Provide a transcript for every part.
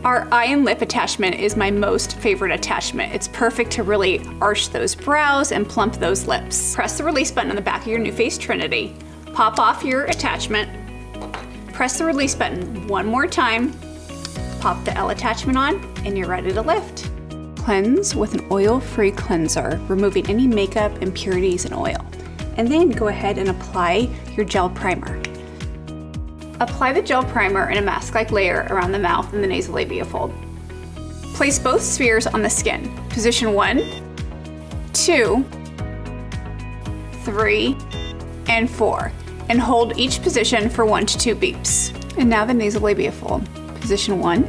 Our eye and lip attachment is my most favorite attachment. It's perfect to really arch those brows and plump those lips. Press the release button on the back of your NuFACE Trinity. Pop off your attachment. Press the release button one more time. Pop the ELE attachment on and you're ready to lift. Cleanse with an oil-free cleanser, removing any makeup, impurities, and oil. And then go ahead and apply your gel primer. Apply the gel primer in a mask-like layer around the mouth and the nasolabial fold. Place both spheres on the skin. Position 1, 2, 3, and 4. And hold each position for 1 to 2 beeps. And now the nasolabial fold. Position 1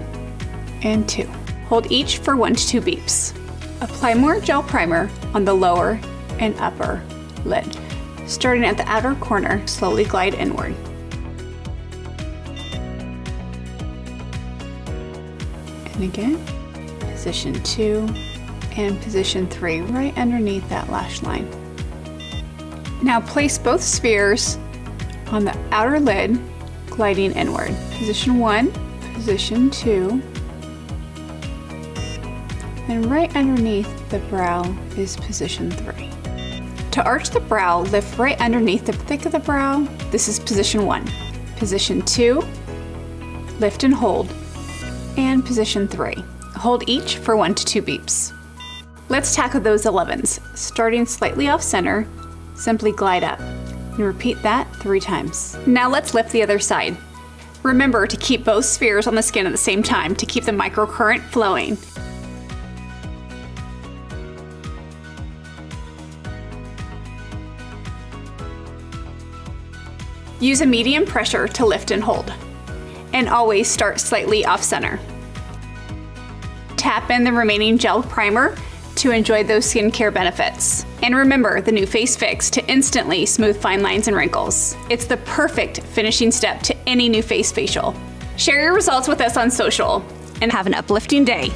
and 2. Hold each for 1 to 2 beeps. Apply more gel primer on the lower and upper lid. Starting at the outer corner, slowly glide inward. And again, position 2 and position 3 right underneath that lash line. Now place both spheres on the outer lid, gliding inward. Position 1, position 2, and right underneath the brow is position 3. To arch the brow, lift right underneath the thick of the brow. This is position 1. Position 2, lift and hold, and position 3. Hold each for 1 to 2 beeps. Let's tackle those 11s. Starting slightly off center, simply glide up. And repeat that 3 times. Now let's lift the other side. Remember to keep both spheres on the skin at the same time to keep the microcurrent flowing. Use a medium pressure to lift and hold. And always start slightly off center. Tap in the remaining gel primer to enjoy those skincare benefits. And remember the NuFACE Fix to instantly smooth fine lines and wrinkles. It's the perfect finishing step to any NuFACE facial. Share your results with us on social and have an uplifting day.